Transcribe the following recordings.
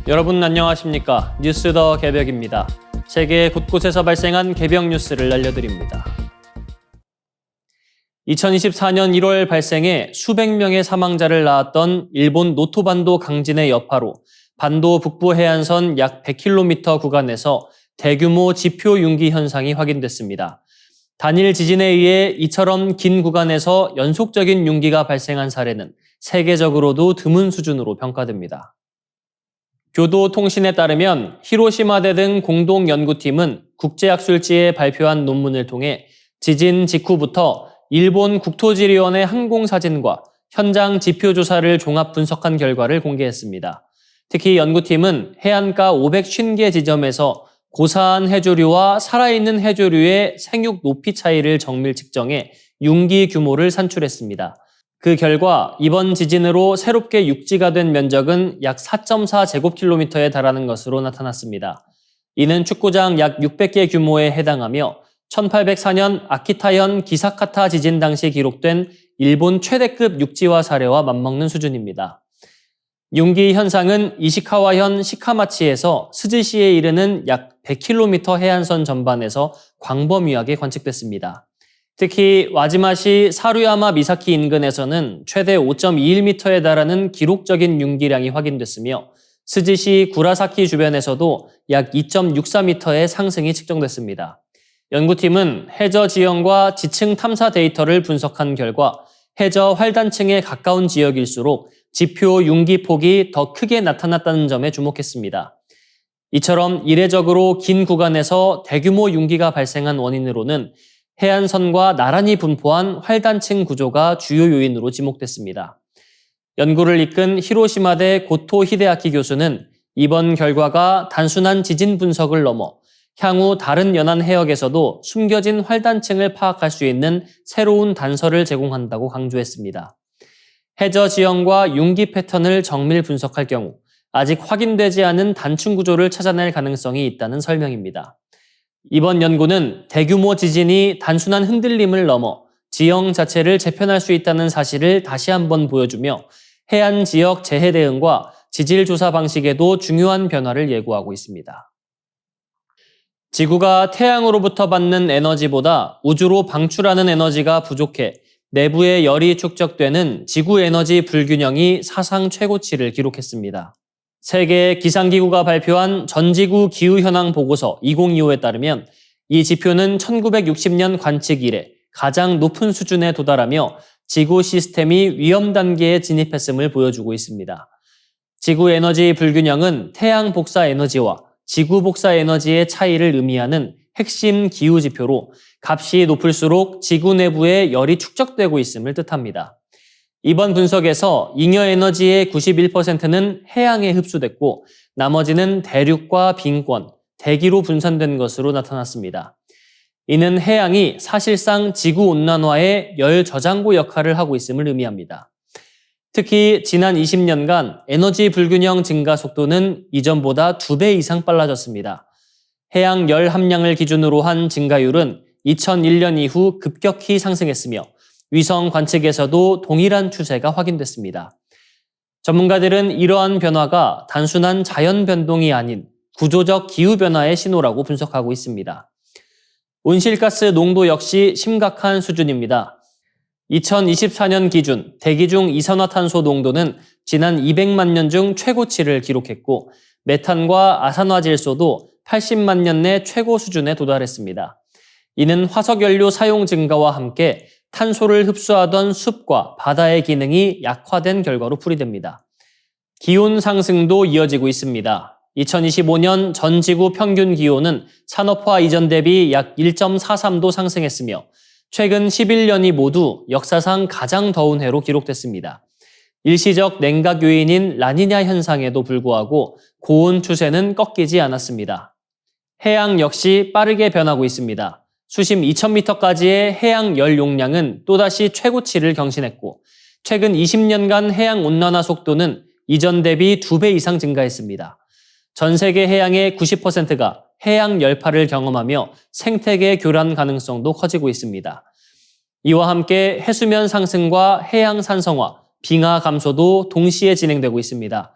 여러분 안녕하십니까? 뉴스 더 개벽입니다. 세계 곳곳에서 발생한 개벽 뉴스를 알려드립니다. 2024년 1월 발생해 수백 명의 사망자를 낳았던 일본 노토반도 강진의 여파로 반도 북부 해안선 약 100km 구간에서 대규모 지표 융기 현상이 확인됐습니다. 단일 지진에 의해 이처럼 긴 구간에서 연속적인 융기가 발생한 사례는 세계적으로도 드문 수준으로 평가됩니다. 교도통신에 따르면 히로시마대 등 공동연구팀은 국제학술지에 발표한 논문을 통해 지진 직후부터 일본 국토지리원의 항공사진과 현장 지표조사를 종합 분석한 결과를 공개했습니다. 특히 연구팀은 해안가 550개 지점에서 고사한 해조류와 살아있는 해조류의 생육 높이 차이를 정밀 측정해 융기 규모를 산출했습니다. 그 결과 이번 지진으로 새롭게 육지가 된 면적은 약 4.4제곱킬로미터에 달하는 것으로 나타났습니다. 이는 축구장 약 600개 규모에 해당하며 1804년 아키타현 기사카타 지진 당시 기록된 일본 최대급 육지화 사례와 맞먹는 수준입니다. 융기 현상은 이시카와현 시카마치에서 스즈시에 이르는 약 100km 해안선 전반에서 광범위하게 관측됐습니다. 특히 와지마시 사루야마 미사키 인근에서는 최대 5.21m에 달하는 기록적인 융기량이 확인됐으며 스지시 구라사키 주변에서도 약 2.64m의 상승이 측정됐습니다. 연구팀은 해저 지형과 지층 탐사 데이터를 분석한 결과 해저 활단층에 가까운 지역일수록 지표 융기 폭이 더 크게 나타났다는 점에 주목했습니다. 이처럼 이례적으로 긴 구간에서 대규모 융기가 발생한 원인으로는 해안선과 나란히 분포한 활단층 구조가 주요 요인으로 지목됐습니다. 연구를 이끈 히로시마대 고토 히데아키 교수는 이번 결과가 단순한 지진 분석을 넘어 향후 다른 연안 해역에서도 숨겨진 활단층을 파악할 수 있는 새로운 단서를 제공한다고 강조했습니다. 해저 지형과 융기 패턴을 정밀 분석할 경우 아직 확인되지 않은 단층 구조를 찾아낼 가능성이 있다는 설명입니다. 이번 연구는 대규모 지진이 단순한 흔들림을 넘어 지형 자체를 재편할 수 있다는 사실을 다시 한번 보여주며 해안 지역 재해 대응과 지질 조사 방식에도 중요한 변화를 예고하고 있습니다. 지구가 태양으로부터 받는 에너지보다 우주로 방출하는 에너지가 부족해 내부의 열이 축적되는 지구 에너지 불균형이 사상 최고치를 기록했습니다. 세계 기상기구가 발표한 전지구 기후현황 보고서 2025에 따르면 이 지표는 1960년 관측 이래 가장 높은 수준에 도달하며 지구 시스템이 위험 단계에 진입했음을 보여주고 있습니다. 지구 에너지 불균형은 태양 복사 에너지와 지구 복사 에너지의 차이를 의미하는 핵심 기후 지표로 값이 높을수록 지구 내부에 열이 축적되고 있음을 뜻합니다. 이번 분석에서 잉여 에너지의 91%는 해양에 흡수됐고 나머지는 대륙과 빈권, 대기로 분산된 것으로 나타났습니다. 이는 해양이 사실상 지구온난화의 열 저장고 역할을 하고 있음을 의미합니다. 특히 지난 20년간 에너지 불균형 증가 속도는 이전보다 2배 이상 빨라졌습니다. 해양 열 함량을 기준으로 한 증가율은 2001년 이후 급격히 상승했으며 위성 관측에서도 동일한 추세가 확인됐습니다. 전문가들은 이러한 변화가 단순한 자연 변동이 아닌 구조적 기후 변화의 신호라고 분석하고 있습니다. 온실가스 농도 역시 심각한 수준입니다. 2024년 기준 대기 중 이산화탄소 농도는 지난 200만 년 중 최고치를 기록했고 메탄과 아산화질소도 80만 년 내 최고 수준에 도달했습니다. 이는 화석연료 사용 증가와 함께 탄소를 흡수하던 숲과 바다의 기능이 약화된 결과로 풀이됩니다. 기온 상승도 이어지고 있습니다. 2025년 전 지구 평균 기온은 산업화 이전 대비 약 1.43도 상승했으며 최근 11년이 모두 역사상 가장 더운 해로 기록됐습니다. 일시적 냉각 요인인 라니냐 현상에도 불구하고 고온 추세는 꺾이지 않았습니다. 해양 역시 빠르게 변하고 있습니다. 수심 2000m까지의 해양 열 용량은 또다시 최고치를 경신했고 최근 20년간 해양 온난화 속도는 이전 대비 2배 이상 증가했습니다. 전 세계 해양의 90%가 해양 열파를 경험하며 생태계 교란 가능성도 커지고 있습니다. 이와 함께 해수면 상승과 해양 산성화, 빙하 감소도 동시에 진행되고 있습니다.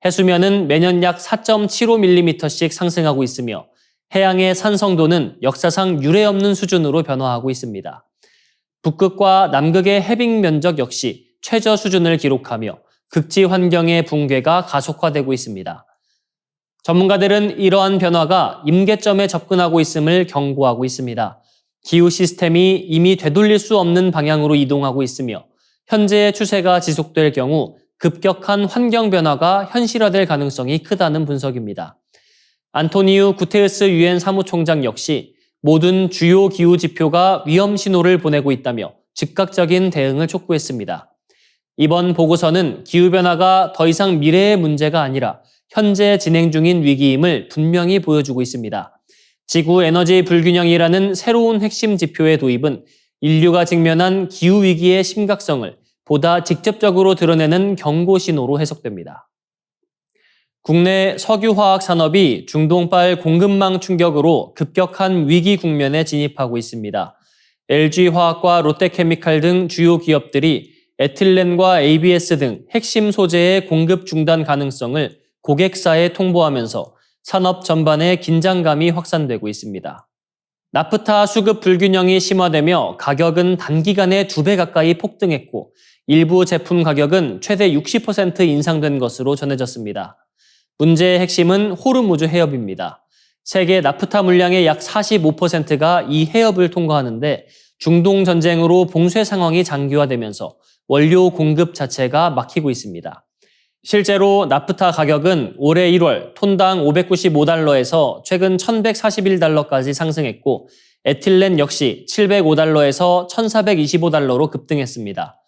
해수면은 매년 약 4.75mm씩 상승하고 있으며 해양의 산성도는 역사상 유례없는 수준으로 변화하고 있습니다. 북극과 남극의 해빙 면적 역시 최저 수준을 기록하며 극지 환경의 붕괴가 가속화되고 있습니다. 전문가들은 이러한 변화가 임계점에 접근하고 있음을 경고하고 있습니다. 기후 시스템이 이미 되돌릴 수 없는 방향으로 이동하고 있으며 현재의 추세가 지속될 경우 급격한 환경 변화가 현실화될 가능성이 크다는 분석입니다. 안토니우 구테르스 유엔 사무총장 역시 모든 주요 기후 지표가 위험 신호를 보내고 있다며 즉각적인 대응을 촉구했습니다. 이번 보고서는 기후변화가 더 이상 미래의 문제가 아니라 현재 진행 중인 위기임을 분명히 보여주고 있습니다. 지구 에너지 불균형이라는 새로운 핵심 지표의 도입은 인류가 직면한 기후위기의 심각성을 보다 직접적으로 드러내는 경고 신호로 해석됩니다. 국내 석유화학 산업이 중동발 공급망 충격으로 급격한 위기 국면에 진입하고 있습니다. LG화학과 롯데케미칼 등 주요 기업들이 에틸렌과 ABS 등 핵심 소재의 공급 중단 가능성을 고객사에 통보하면서 산업 전반의 긴장감이 확산되고 있습니다. 나프타 수급 불균형이 심화되며 가격은 단기간에 2배 가까이 폭등했고 일부 제품 가격은 최대 60% 인상된 것으로 전해졌습니다. 문제의 핵심은 호르무즈 해협입니다. 세계 나프타 물량의 약 45%가 이 해협을 통과하는데 중동 전쟁으로 봉쇄 상황이 장기화되면서 원료 공급 자체가 막히고 있습니다. 실제로 나프타 가격은 올해 1월 톤당 595달러에서 최근 1141달러까지 상승했고 에틸렌 역시 705달러에서 1425달러로 급등했습니다.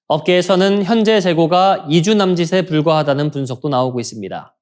업계에서는 현재 재고가 2주 남짓에 불과하다는 분석도 나오고 있습니다.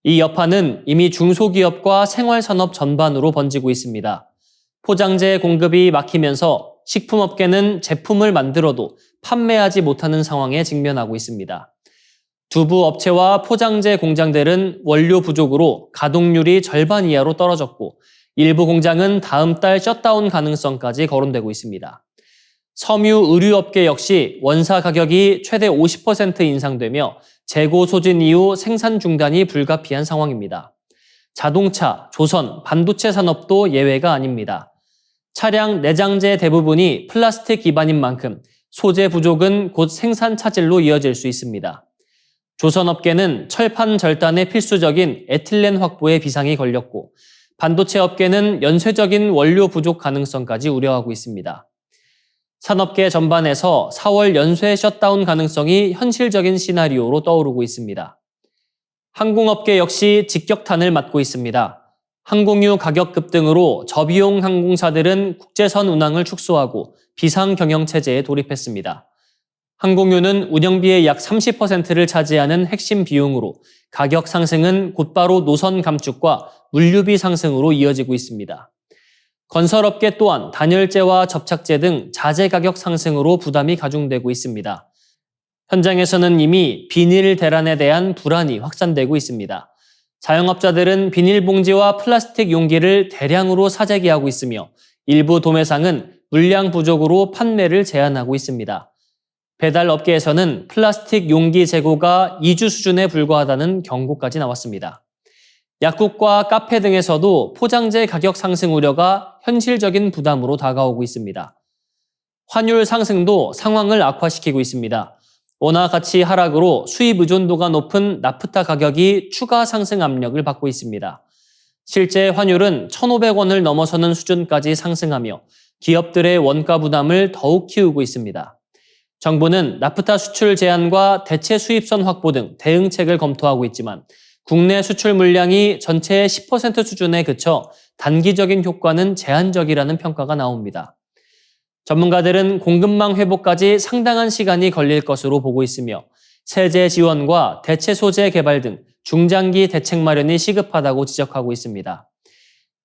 이 여파는 이미 중소기업과 생활산업 전반으로 번지고 있습니다. 포장재 공급이 막히면서 식품업계는 제품을 만들어도 판매하지 못하는 상황에 직면하고 있습니다. 두부 업체와 포장재 공장들은 원료 부족으로 가동률이 절반 이하로 떨어졌고 일부 공장은 다음 달 셧다운 가능성까지 거론되고 있습니다. 섬유 의류업계 역시 원사 가격이 최대 50% 인상되며 재고 소진 이후 생산 중단이 불가피한 상황입니다. 자동차, 조선, 반도체 산업도 예외가 아닙니다. 차량 내장재 대부분이 플라스틱 기반인 만큼 소재 부족은 곧 생산 차질로 이어질 수 있습니다. 조선업계는 철판 절단에 필수적인 에틸렌 확보에 비상이 걸렸고 반도체 업계는 연쇄적인 원료 부족 가능성까지 우려하고 있습니다. 산업계 전반에서 4월 연쇄 셧다운 가능성이 현실적인 시나리오로 떠오르고 있습니다. 항공업계 역시 직격탄을 맞고 있습니다. 항공유 가격 급등으로 저비용 항공사들은 국제선 운항을 축소하고 비상경영체제에 돌입했습니다. 항공유는 운영비의 약 30%를 차지하는 핵심 비용으로 가격 상승은 곧바로 노선 감축과 물류비 상승으로 이어지고 있습니다. 건설업계 또한 단열재와 접착제 등 자재 가격 상승으로 부담이 가중되고 있습니다. 현장에서는 이미 비닐 대란에 대한 불안이 확산되고 있습니다. 자영업자들은 비닐봉지와 플라스틱 용기를 대량으로 사재기하고 있으며 일부 도매상은 물량 부족으로 판매를 제한하고 있습니다. 배달업계에서는 플라스틱 용기 재고가 2주 수준에 불과하다는 경고까지 나왔습니다. 약국과 카페 등에서도 포장재 가격 상승 우려가 현실적인 부담으로 다가오고 있습니다. 환율 상승도 상황을 악화시키고 있습니다. 원화 가치 하락으로 수입 의존도가 높은 나프타 가격이 추가 상승 압력을 받고 있습니다. 실제 환율은 1,500원을 넘어서는 수준까지 상승하며 기업들의 원가 부담을 더욱 키우고 있습니다. 정부는 나프타 수출 제한과 대체 수입선 확보 등 대응책을 검토하고 있지만 국내 수출 물량이 전체의 10% 수준에 그쳐 단기적인 효과는 제한적이라는 평가가 나옵니다. 전문가들은 공급망 회복까지 상당한 시간이 걸릴 것으로 보고 있으며 세제 지원과 대체 소재 개발 등 중장기 대책 마련이 시급하다고 지적하고 있습니다.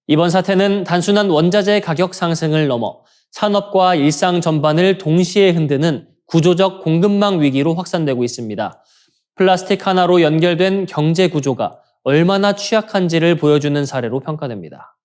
이번 사태는 단순한 원자재 가격 상승을 넘어 산업과 일상 전반을 동시에 흔드는 구조적 공급망 위기로 확산되고 있습니다. 플라스틱 하나로 연결된 경제 구조가 얼마나 취약한지를 보여주는 사례로 평가됩니다.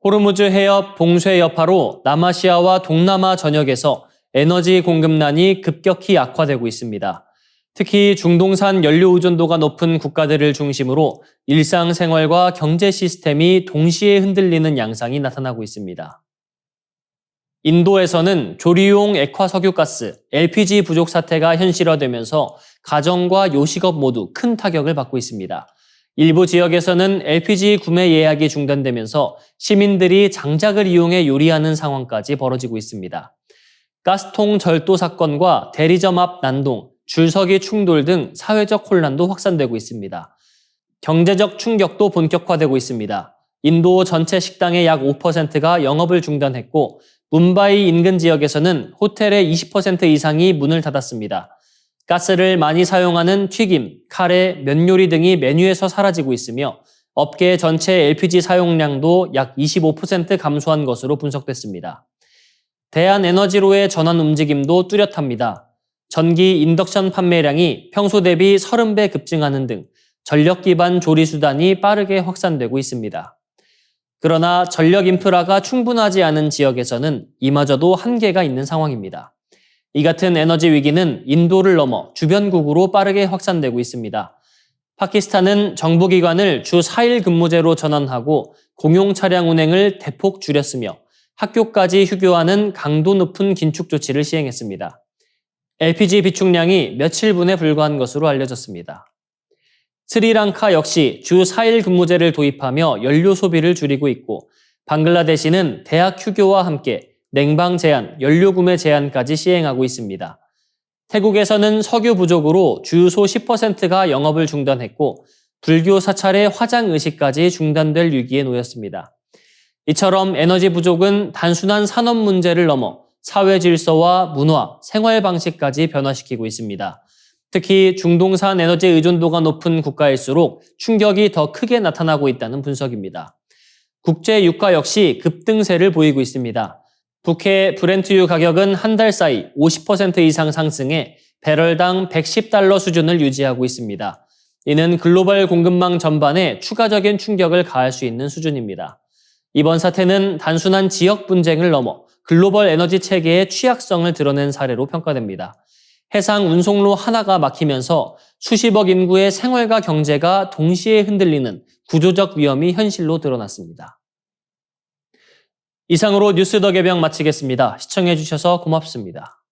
호르무즈 해협 봉쇄 여파로 남아시아와 동남아 전역에서 에너지 공급난이 급격히 악화되고 있습니다. 특히 중동산 연료 의존도가 높은 국가들을 중심으로 일상생활과 경제 시스템이 동시에 흔들리는 양상이 나타나고 있습니다. 인도에서는 조리용 액화석유가스, LPG 부족 사태가 현실화되면서 가정과 요식업 모두 큰 타격을 받고 있습니다. 일부 지역에서는 LPG 구매 예약이 중단되면서 시민들이 장작을 이용해 요리하는 상황까지 벌어지고 있습니다. 가스통 절도 사건과 대리점 앞 난동, 줄서기 충돌 등 사회적 혼란도 확산되고 있습니다. 경제적 충격도 본격화되고 있습니다. 인도 전체 식당의 약 5%가 영업을 중단했고 뭄바이 인근 지역에서는 호텔의 20% 이상이 문을 닫았습니다. 가스를 많이 사용하는 튀김, 카레, 면 요리 등이 메뉴에서 사라지고 있으며 업계 전체 LPG 사용량도 약 25% 감소한 것으로 분석됐습니다. 대한에너지로의 전환 움직임도 뚜렷합니다. 전기 인덕션 판매량이 평소 대비 30배 급증하는 등 전력 기반 조리 수단이 빠르게 확산되고 있습니다. 그러나 전력 인프라가 충분하지 않은 지역에서는 이마저도 한계가 있는 상황입니다. 이 같은 에너지 위기는 인도를 넘어 주변국으로 빠르게 확산되고 있습니다. 파키스탄은 정부기관을 주 4일 근무제로 전환하고 공용 차량 운행을 대폭 줄였으며 학교까지 휴교하는 강도 높은 긴축 조치를 시행했습니다. LPG 비축량이 며칠분에 불과한 것으로 알려졌습니다. 스리랑카 역시 주 4일 근무제를 도입하며 연료 소비를 줄이고 있고 방글라데시는 대학 휴교와 함께 냉방 제한, 연료 구매 제한까지 시행하고 있습니다. 태국에서는 석유 부족으로 주유소 10%가 영업을 중단했고 불교 사찰의 화장 의식까지 중단될 위기에 놓였습니다. 이처럼 에너지 부족은 단순한 산업 문제를 넘어 사회 질서와 문화, 생활 방식까지 변화시키고 있습니다. 특히 중동산 에너지 의존도가 높은 국가일수록 충격이 더 크게 나타나고 있다는 분석입니다. 국제 유가 역시 급등세를 보이고 있습니다. 북해 브렌트유 가격은 한 달 사이 50% 이상 상승해 배럴당 110달러 수준을 유지하고 있습니다. 이는 글로벌 공급망 전반에 추가적인 충격을 가할 수 있는 수준입니다. 이번 사태는 단순한 지역 분쟁을 넘어 글로벌 에너지 체계의 취약성을 드러낸 사례로 평가됩니다. 해상 운송로 하나가 막히면서 수십억 인구의 생활과 경제가 동시에 흔들리는 구조적 위험이 현실로 드러났습니다. 이상으로 뉴스 더 개병 마치겠습니다. 시청해주셔서 고맙습니다.